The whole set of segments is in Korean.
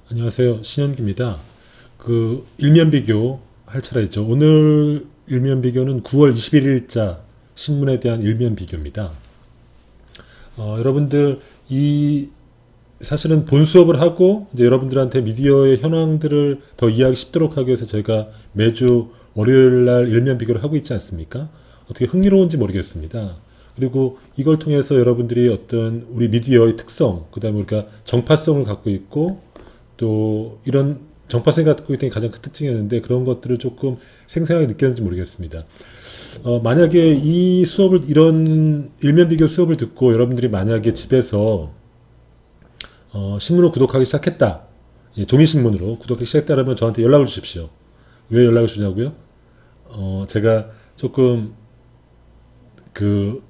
안녕하세요. 신현기입니다. 일면 비교 할 차례죠. 오늘 일면 비교는 9월 21일자 신문에 대한 일면 비교입니다. 여러분들 사실은 본 수업을 하고 이제 여러분들한테 미디어의 현황들을 더 이해하기 쉽도록 하기 위해서 제가 매주 월요일 날 일면 비교를 하고 있지 않습니까? 어떻게 흥미로운지 모르겠습니다. 그리고 이걸 통해서 여러분들이 어떤 우리 미디어의 특성, 그다음에 우리가 정파성을 갖고 있고 또 이런 정파성이 갖고 있던 게 가장 큰 특징이었는데 그런 것들을 조금 생생하게 느꼈는지 모르겠습니다. 만약에 이런 일면 비교 수업을 듣고 여러분들이 만약에 집에서 신문을 구독하기 시작했다. 예, 종이신문으로 구독하기 시작했다면 저한테 연락을 주십시오. 왜 연락을 주냐고요? 제가 조금 그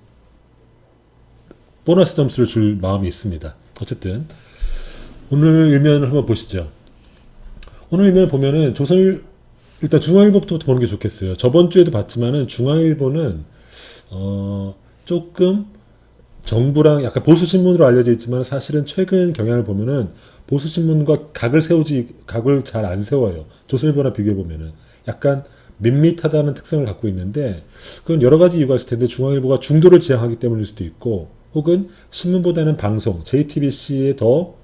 보너스 점수를 줄 마음이 있습니다. 어쨌든 오늘 일면을 한번 보시죠. 오늘 일면을 보면은 일단 중앙일보부터 보는 게 좋겠어요. 저번 주에도 봤지만은 중앙일보는 조금 정부랑 약간 보수신문으로 알려져 있지만 사실은 최근 경향을 보면은 보수신문과 각을 잘 안 세워요. 조선일보나 비교해보면은 약간 밋밋하다는 특성을 갖고 있는데 그건 여러 가지 이유가 있을 텐데 중앙일보가 중도를 지향하기 때문일 수도 있고 혹은 신문보다는 방송, JTBC에 더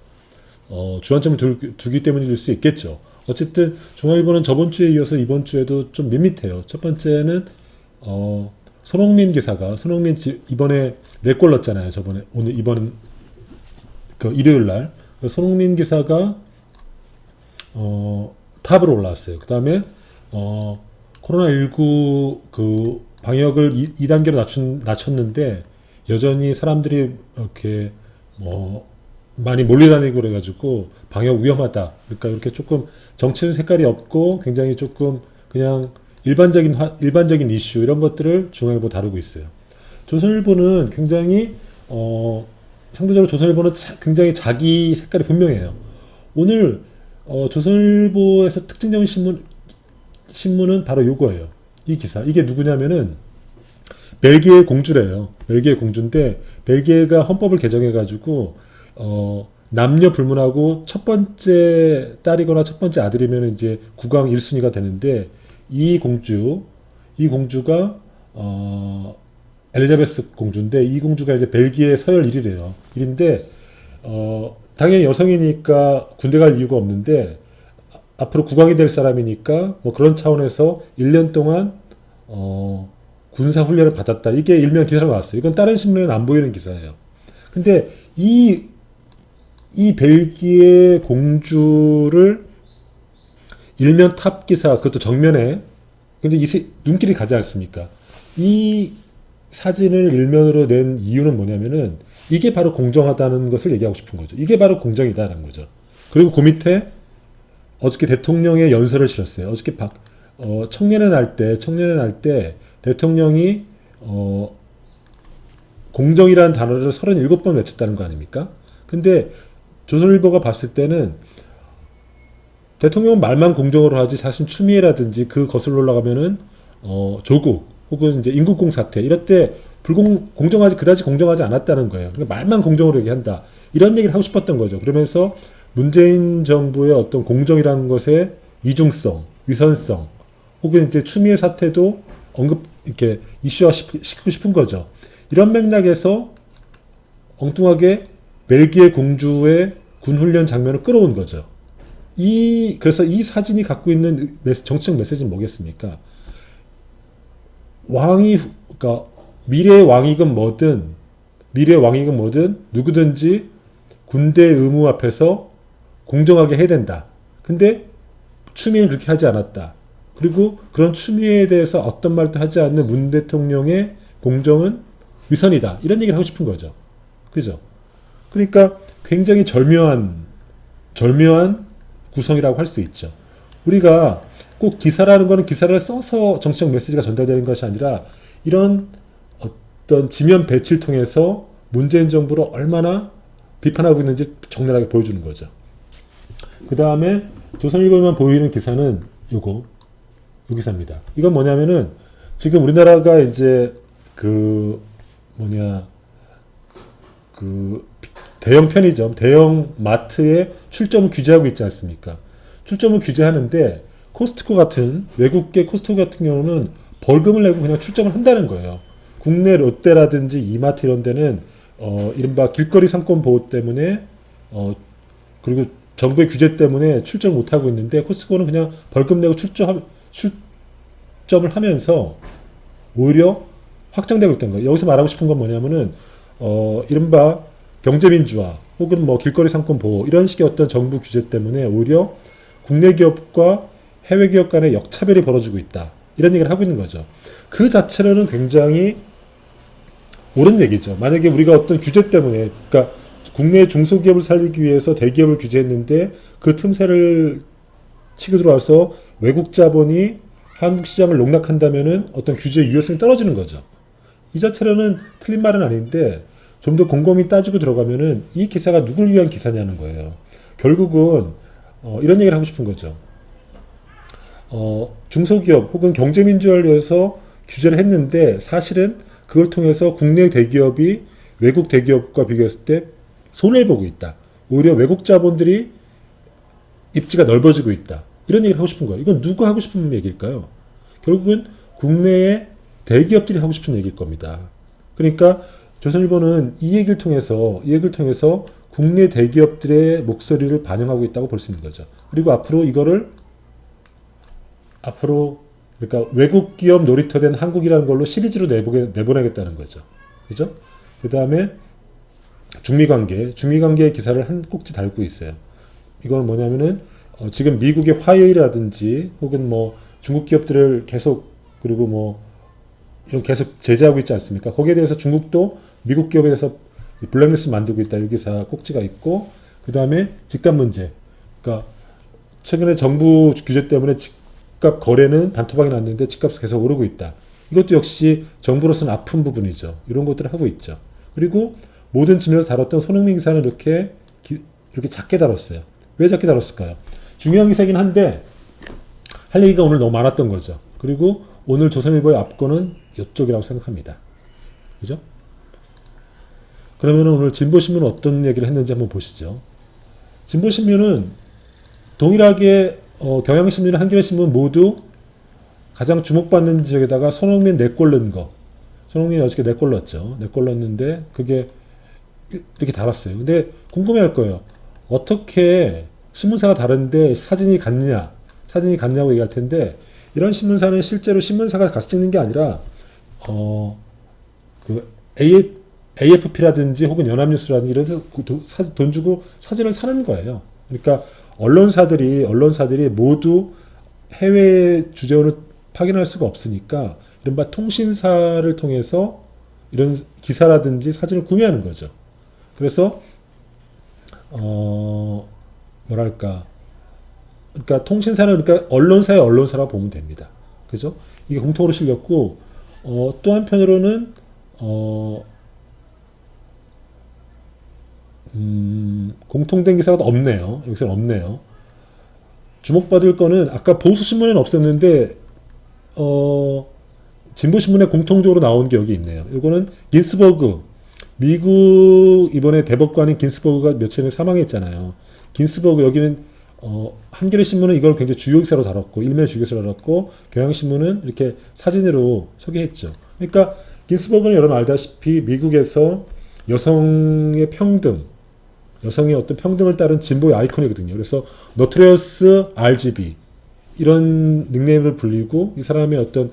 주안점을 두기 때문일 수 있겠죠. 어쨌든 중앙일보는 저번 주에 이어서 이번 주에도 좀 밋밋해요. 첫 번째는 손흥민 이번에 4골 넣었잖아요. 이번 일요일 날 손흥민 기사가 탑으로 올라왔어요. 그 다음에 코로나19 방역을 2단계로 낮췄는데 여전히 사람들이 이렇게 많이 몰려다니고 그래가지고 방역 위험하다. 그러니까 이렇게 조금 정치는 색깔이 없고 굉장히 조금 그냥 일반적인 이슈 이런 것들을 중앙일보 다루고 있어요. 조선일보는 굉장히 상대적으로 조선일보는 굉장히 자기 색깔이 분명해요. 오늘 조선일보에서 특징적인 신문은 바로 요거예요. 이 기사. 이게 누구냐면은 벨기에 공주래요. 벨기에 공주인데 벨기에가 헌법을 개정해가지고 남녀 불문하고 첫 번째 딸이거나 첫 번째 아들이면 이제 국왕 1순위가 되는데 이 공주가 엘리자베스 공주인데 이 공주가 이제 벨기에 서열 1위래요. 1인데 당연히 여성이니까 군대 갈 이유가 없는데 앞으로 국왕이 될 사람이니까 뭐 그런 차원에서 1년 동안 군사 훈련을 받았다. 이게 일면 기사로 나왔어요. 이건 다른 신문에는 안 보이는 기사예요. 근데 이 벨기에 공주를 일면 탑 기사, 그것도 정면에, 근데 눈길이 가지 않습니까? 이 사진을 일면으로 낸 이유는 뭐냐면은 이게 바로 공정하다는 것을 얘기하고 싶은 거죠. 이게 바로 공정이다라는 거죠. 그리고 그 밑에 어저께 대통령의 연설을 실었어요. 어저께 청년의 날 때 대통령이 공정이라는 단어를 37번 외쳤다는 거 아닙니까? 근데 조선일보가 봤을 때는 대통령은 말만 공정으로 하지 사실 추미애라든지 그 거슬러 올라가면은 조국 혹은 이제 인국공 사태 이럴 때 그다지 공정하지 않았다는 거예요. 그러니까 말만 공정으로 얘기한다. 이런 얘기를 하고 싶었던 거죠. 그러면서 문재인 정부의 어떤 공정이라는 것의 이중성, 위선성, 혹은 이제 추미애 사태도 이렇게 이슈화 시키고 싶은 거죠. 이런 맥락에서 엉뚱하게 벨기에 공주의 군훈련 장면을 끌어온 거죠. 그래서 이 사진이 갖고 있는 정치적 메시지는 뭐겠습니까? 그러니까 미래의 왕이건 뭐든 누구든지 군대 의무 앞에서 공정하게 해야 된다. 근데 추미애는 그렇게 하지 않았다. 그리고 그런 추미애에 대해서 어떤 말도 하지 않는 문 대통령의 공정은 위선이다. 이런 얘기를 하고 싶은 거죠. 그죠? 그러니까 굉장히 절묘한 구성이라고 할 수 있죠. 우리가 꼭 기사라는 거는 기사를 써서 정치적 메시지가 전달되는 것이 아니라 이런 어떤 지면 배치를 통해서 문재인 정부를 얼마나 비판하고 있는지 적나라하게 보여주는 거죠. 그 다음에 조선일보에만 보이는 기사는 요 기사입니다. 이건 뭐냐면은 지금 우리나라가 이제 대형 편의점, 대형 마트에 출점을 규제하고 있지 않습니까? 출점을 규제하는데 코스트코 같은 외국계 코스트코 같은 경우는 벌금을 내고 그냥 출점을 한다는 거예요. 국내 롯데라든지 이마트 이런 데는 이른바 길거리 상권 보호 때문에 그리고 정부의 규제 때문에 출점을 못 하고 있는데 코스트코는 그냥 벌금 내고 출점을 하면서 오히려 확장되고 있다는 거예요. 여기서 말하고 싶은 건 뭐냐면은 이른바 경제민주화 혹은 뭐 길거리 상권 보호 이런 식의 어떤 정부 규제 때문에 오히려 국내 기업과 해외 기업 간의 역차별이 벌어지고 있다. 이런 얘기를 하고 있는 거죠. 그 자체로는 굉장히 옳은 얘기죠. 만약에 우리가 어떤 규제 때문에, 그러니까 국내 중소기업을 살리기 위해서 대기업을 규제했는데 그 틈새를 치고 들어와서 외국 자본이 한국 시장을 농락한다면은 어떤 규제의 유효성이 떨어지는 거죠. 이 자체로는 틀린 말은 아닌데 좀 더 곰곰이 따지고 들어가면은 이 기사가 누굴 위한 기사냐는 거예요. 결국은 이런 얘기를 하고 싶은 거죠. 중소기업 혹은 경제민주화를 위해서 규제를 했는데 사실은 그걸 통해서 국내 대기업이 외국 대기업과 비교했을 때 손해를 보고 있다. 오히려 외국 자본들이 입지가 넓어지고 있다. 이런 얘기를 하고 싶은 거예요. 이건 누가 하고 싶은 얘기일까요? 결국은 국내의 대기업들이 하고 싶은 얘기일 겁니다. 그러니까 조선일보는 이 얘기를 통해서 국내 대기업들의 목소리를 반영하고 있다고 볼 수 있는 거죠. 그리고 앞으로 그러니까 외국 기업 놀이터 된 한국이라는 걸로 시리즈로 내보내겠다는 거죠. 그죠? 그 다음에 중미관계 기사를 한 꼭지 달고 있어요. 이건 뭐냐면은 지금 미국의 화웨이라든지 혹은 뭐 중국 기업들을 계속 그리고 뭐 이런 계속 제재하고 있지 않습니까? 거기에 대해서 중국도 미국 기업에 대해서 블랙리스트 만들고 있다. 이 기사 꼭지가 있고 그 다음에 집값 문제. 그러니까 최근에 정부 규제 때문에 집값 거래는 반토막이 났는데 집값이 계속 오르고 있다. 이것도 역시 정부로서는 아픈 부분이죠. 이런 것들을 하고 있죠. 그리고 모든 지면에서 다뤘던 손흥민 기사는 이렇게 작게 다뤘어요. 왜 작게 다뤘을까요? 중요한 기사이긴 한데 할 얘기가 오늘 너무 많았던 거죠. 그리고 오늘 조선일보의 앞권은 이쪽이라고 생각합니다. 그죠? 그러면 오늘 진보신문은 어떤 얘기를 했는지 한번 보시죠. 진보신문은 동일하게 경향신문이나 한겨레신문 모두 가장 주목받는 지역에다가 손흥민 4골 넣은 거. 손흥민이 어저께 4골 넣었죠. 4골 넣었는데 그게 이렇게 달았어요. 근데 궁금해할 거예요. 어떻게 신문사가 다른데 사진이 같냐고 얘기할 텐데 이런 신문사는 실제로 신문사가 가서 찍는 게 아니라 그 AFP라든지 혹은 연합뉴스라든지 이런 데서 돈 주고 사진을 사는 거예요. 그러니까 언론사들이 모두 해외 주재원을 파견할 수가 없으니까 이른바 통신사를 통해서 이런 기사라든지 사진을 구매하는 거죠. 그래서 그러니까 통신사는 그러니까 언론사의 언론사라고 보면 됩니다. 그죠? 이게 공통으로 실렸고 또 한편으로는 공통된 기사가 없네요. 여기서는 없네요. 주목받을 거는 아까 보수신문에는 없었는데 진보신문에 공통적으로 나온 게 여기 있네요. 이거는 긴스버그 미국 이번에 대법관인 긴스버그가 며칠 전에 사망했잖아요. 긴스버그 여기는 한겨레신문은 이걸 굉장히 주요 기사로 다뤘고 일면의 주요 기사로 다뤘고 경향신문은 이렇게 사진으로 소개했죠. 그러니까 긴스버그는 여러분 알다시피 미국에서 여성의 어떤 평등을 따른 진보의 아이콘이거든요. 그래서 노토리어스 RGB 이런 닉네임을 불리고 이 사람의 어떤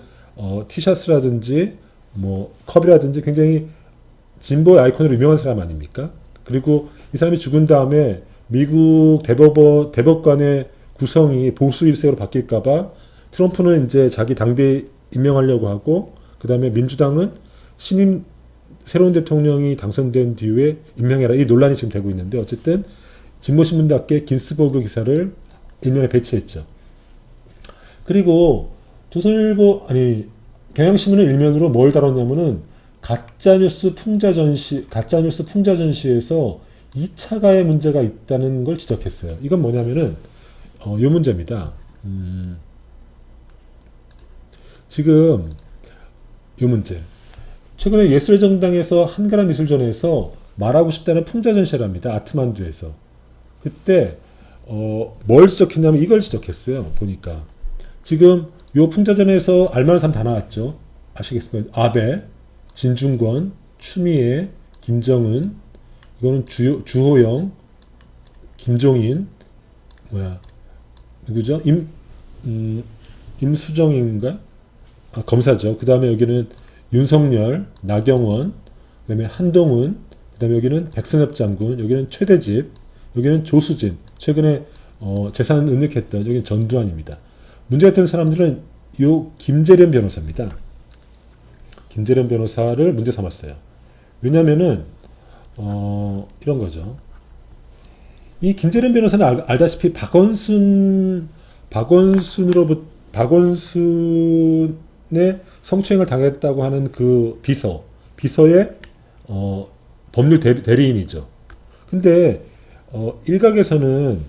티셔츠라든지 뭐 컵이라든지 굉장히 진보의 아이콘으로 유명한 사람 아닙니까? 그리고 이 사람이 죽은 다음에 미국 대법관의 구성이 보수 일색으로 바뀔까봐 트럼프는 이제 자기 당대 임명하려고 하고 그 다음에 민주당은 새로운 대통령이 당선된 뒤에 임명해라. 이 논란이 지금 되고 있는데 어쨌든 진보신문답게 긴스버그 기사를 일면에 배치했죠. 그리고 경향신문의 일면으로 뭘 다뤘냐면은 가짜뉴스 풍자 전시에서 2차 가해 문제가 있다는 걸 지적했어요. 이건 뭐냐면은 이 문제입니다. 지금 이 문제. 최근에 예술의 정당에서 한가람 미술전에서 말하고 싶다는 풍자 전시를 합니다. 아트만두에서. 그때 뭘 지적했냐면 이걸 지적했어요. 보니까 지금 요 풍자전에서 알만한 사람 다 나왔죠. 아시겠습니까? 아베, 진중권, 추미애, 김정은, 이거는 주호영, 김종인, 누구죠? 임수정인가? 검사죠. 그 다음에 여기는 윤석열, 나경원, 그 다음에 한동훈, 그 다음에 여기는 백선엽 장군, 여기는 최대집, 여기는 조수진, 최근에 재산 은닉했던 여기는 전두환입니다. 문제가 된 사람들은 요 김재련 변호사입니다. 김재련 변호사를 문제 삼았어요. 왜냐면은 이런 거죠. 이 김재련 변호사는 알다시피 박원순의 성추행을 당했다고 하는 그 비서의 법률 대리인이죠. 근데 일각에서는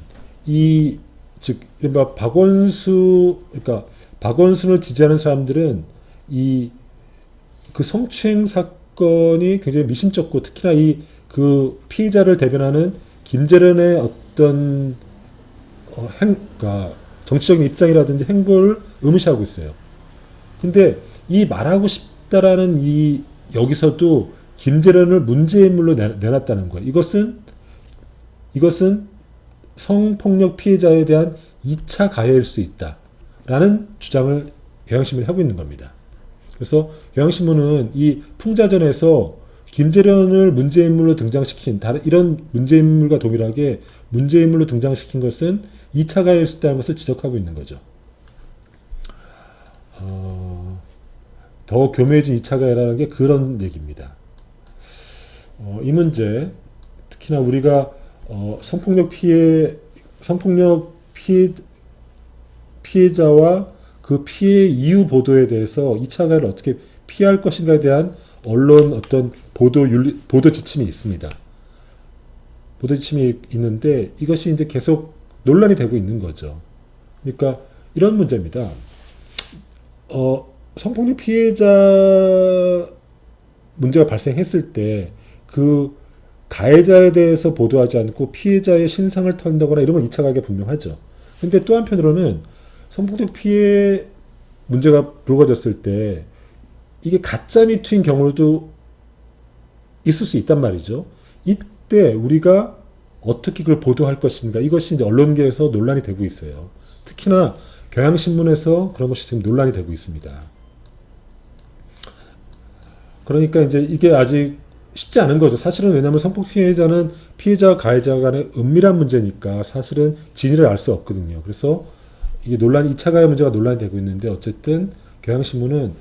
이른바 그러니까 박원순을 지지하는 사람들은 그 성추행 사건이 굉장히 미심쩍고 특히나 그 피해자를 대변하는 김재련의 어떤 그러니까 정치적인 입장이라든지 행보를 의무시하고 있어요. 근데 이 말하고 싶다라는 여기서도 김재련을 문제인물로 내놨다는 거예요. 이것은 성폭력 피해자에 대한 2차 가해일 수 있다라는 주장을 경향신문이 하고 있는 겁니다. 그래서 경향신문은 이 풍자전에서 김재련을 문제인물로 등장시킨 이런 문제인물과 동일하게 문제인물로 등장시킨 것은 2차 가해일 수 있다는 것을 지적하고 있는 거죠. 더 교묘해진 2차 가해라는 게 그런 얘기입니다. 이 문제 특히나 우리가 성폭력 피해자와 그 피해 이후 보도에 대해서 2차 가해를 어떻게 피할 것인가에 대한 언론 어떤 보도 지침이 있습니다. 보도 지침이 있는데 이것이 이제 계속 논란이 되고 있는 거죠. 그러니까 이런 문제입니다. 성폭력 피해자 문제가 발생했을 때 그 가해자에 대해서 보도하지 않고 피해자의 신상을 털다거나 이런 건 2차 가해가 분명하죠. 근데 또 한편으로는 성폭력 피해 문제가 불거졌을 때 이게 가짜 미투인 경우도 있을 수 있단 말이죠. 이때 우리가 어떻게 그걸 보도할 것인가, 이것이 이제 언론계에서 논란이 되고 있어요. 특히나 경향신문에서 그런 것이 지금 논란이 되고 있습니다. 그러니까 이제 이게 아직 쉽지 않은 거죠. 사실은 왜냐하면 성폭 피해자는 피해자와 가해자 간의 은밀한 문제니까 사실은 진위를 알 수 없거든요. 그래서 이게 2차 가해 문제가 논란이 되고 있는데 어쨌든 경향신문은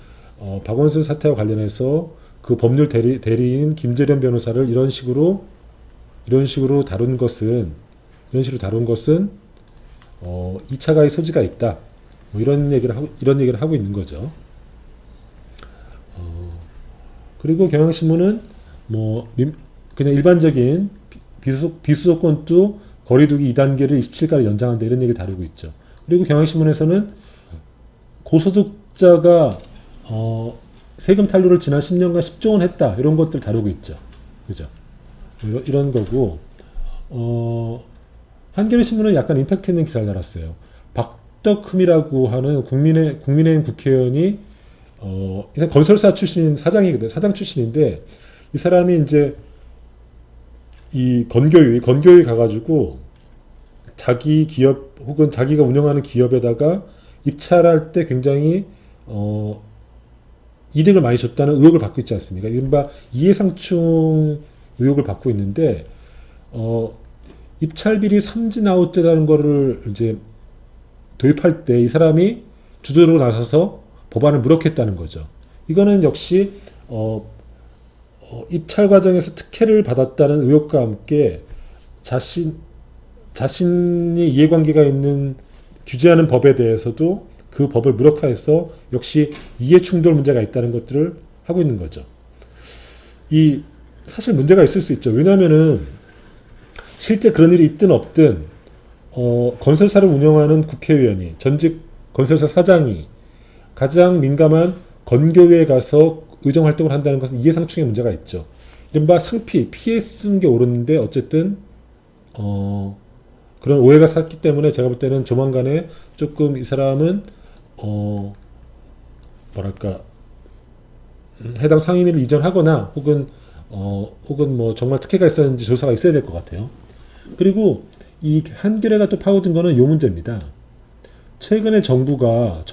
박원순 사태와 관련해서 그 법률 대리인 김재련 변호사를 이런 식으로 다룬 것은 2차 가해 소지가 있다. 뭐 이런 얘기를 하고 있는 거죠. 그리고 경향신문은 그냥 일반적인 비수도권도 거리두기 2단계를 27일까지 연장한다 이런 얘기를 다루고 있죠. 그리고 경향신문에서는 고소득자가 세금 탈루를 지난 10년간 10조 원 했다 이런 것들 다루고 있죠. 그죠? 이런 거고 한겨레신문은 약간 임팩트 있는 기사를 달았어요. 박덕흠이라고 하는 국민의힘 국회의원이 건설사 출신 사장이거든. 사장 출신인데 이 사람이 이제 이 건교위 가가지고 자기 기업 혹은 자기가 운영하는 기업에다가 입찰할 때 굉장히 이득을 많이 줬다는 의혹을 받고 있지 않습니까? 이른바 이해상충 의혹을 받고 있는데 입찰비리 삼진아웃제라는 거를 이제 도입할 때 이 사람이 주도적으로 나서서 법안을 무력했다는 거죠. 이거는 역시 입찰 과정에서 특혜를 받았다는 의혹과 함께 자신이 이해관계가 있는 규제하는 법에 대해서도 그 법을 무력화해서 역시 이해충돌 문제가 있다는 것들을 하고 있는 거죠. 사실 문제가 있을 수 있죠. 왜냐하면은 실제 그런 일이 있든 없든 건설사를 운영하는 국회의원이 전직 건설사 사장이 가장 민감한 건교위에 가서 의정활동을 한다는 것은 이해상충의 문제가 있죠. 이른바 상피, 피해 쓰는 게 옳은데 어쨌든 그런 오해가 샀기 때문에 제가 볼 때는 조만간에 조금 이 사람은 뭐랄까 해당 상임위를 이전하거나 혹은 뭐 정말 특혜가 있었는지 조사가 있어야 될 것 같아요. 그리고 이 한겨레가 또 파고든 거는 요 문제입니다. 최근에 정부가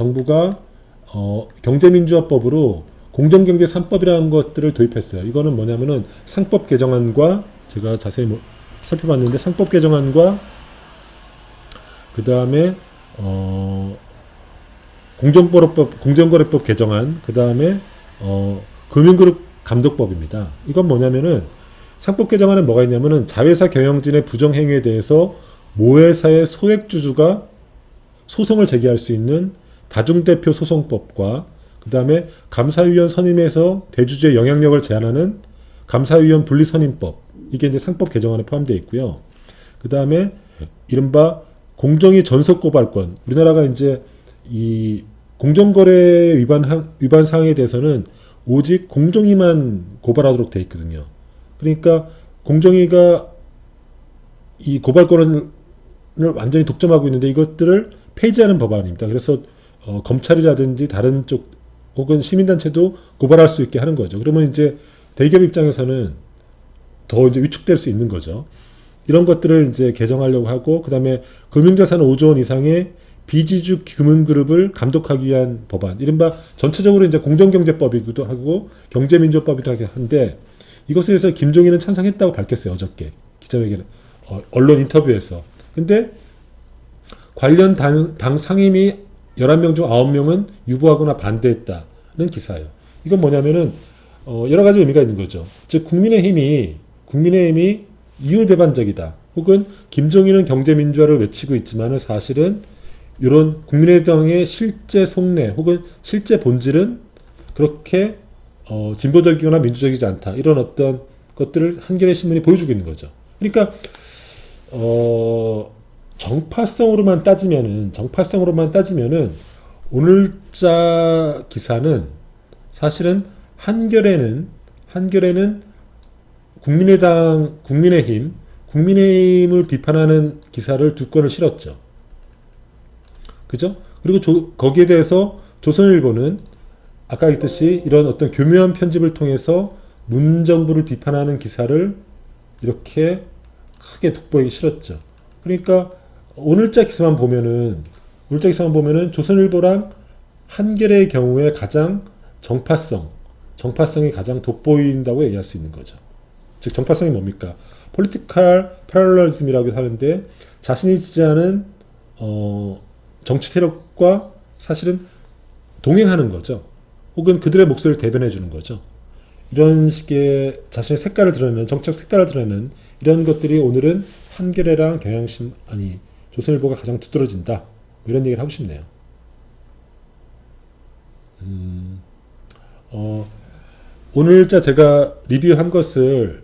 경제민주화법으로 공정경제 3법이라는 것들을 도입했어요. 이거는 뭐냐면은 상법 개정안과 제가 자세히 살펴봤는데 상법 개정안과 그 다음에 공정거래법 개정안, 그 다음에 금융그룹 감독법입니다. 이건 뭐냐면은 상법 개정안에 뭐가 있냐면은 자회사 경영진의 부정행위에 대해서 모회사의 소액주주가 소송을 제기할 수 있는 다중대표 소송법과 그 다음에 감사위원 선임에서 대주주의 영향력을 제한하는 감사위원 분리선임법, 이게 이제 상법 개정안에 포함되어 있고요. 그 다음에 이른바 공정위 전속고발권, 우리나라가 이제 이 공정거래 위반 사항에 대해서는 오직 공정위만 고발하도록 되어 있거든요. 그러니까 공정위가 이 고발권을 완전히 독점하고 있는데 이것들을 폐지하는 법안입니다. 그래서 검찰이라든지 다른 쪽 혹은 시민단체도 고발할 수 있게 하는 거죠. 그러면 이제 대기업 입장에서는 더 이제 위축될 수 있는 거죠. 이런 것들을 이제 개정하려고 하고, 그 다음에 금융자산 5조 원 이상의 비지주 금융그룹을 감독하기 위한 법안, 이른바 전체적으로 이제 공정경제법이기도 하고 경제민주법이기도 한데, 이것에 대해서 김종인은 찬성했다고 밝혔어요. 어저께 기자회견, 언론 인터뷰에서. 근데 관련 당 상임위 11명 중 9명은 유보하거나 반대했다는 기사예요. 이건 뭐냐면은 여러 가지 의미가 있는 거죠. 즉 국민의힘이 이율배반적이다. 혹은 김종인은 경제민주화를 외치고 있지만은 사실은 이런 국민의당의 실제 속내 혹은 실제 본질은 그렇게 진보적이거나 민주적이지 않다. 이런 어떤 것들을 한겨레 신문이 보여주고 있는 거죠. 그러니까 정파성으로만 따지면은 오늘자 기사는 사실은 한겨레는 국민의힘을 비판하는 기사를 2건을 실었죠. 그죠? 그리고 거기에 대해서 조선일보는 아까 했듯이 이런 어떤 교묘한 편집을 통해서 문정부를 비판하는 기사를 이렇게 크게 돋보이기 실었죠. 그러니까 오늘자 기사만 보면은 조선일보랑 한겨레의 경우에 가장 정파성이 가장 돋보인다고 얘기할 수 있는 거죠. 즉 정파성이 뭡니까? political parallelism이라고 하는데 자신이 지지하는 정치 세력과 사실은 동행하는 거죠. 혹은 그들의 목소리를 대변해 주는 거죠. 이런 식의 자신의 색깔을 드러내는, 정책 색깔을 드러내는 이런 것들이 오늘은 한겨레랑 조선일보가 가장 두드러진다. 이런 얘기를 하고 싶네요. 오늘자 제가 리뷰한 것을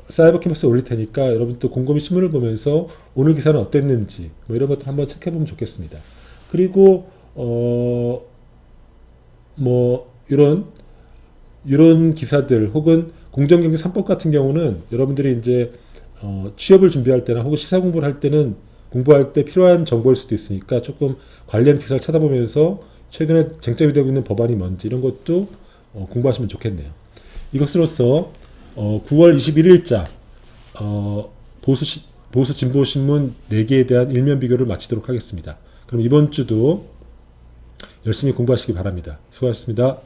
사이버 캠퍼스에 올릴 테니까 여러분 또 곰곰이 신문을 보면서 오늘 기사는 어땠는지 뭐 이런 것도 한번 체크해보면 좋겠습니다. 그리고 뭐 이런 기사들 혹은 공정경제 3법 같은 경우는 여러분들이 이제 취업을 준비할 때나 혹은 시사 공부를 할 때는 공부할 때 필요한 정보일 수도 있으니까 조금 관련 기사를 찾아보면서 최근에 쟁점이 되고 있는 법안이 뭔지 이런 것도 공부하시면 좋겠네요. 이것으로써 9월 21일자 보수 진보신문 4개에 대한 일면 비교를 마치도록 하겠습니다. 그럼 이번 주도 열심히 공부하시기 바랍니다. 수고하셨습니다.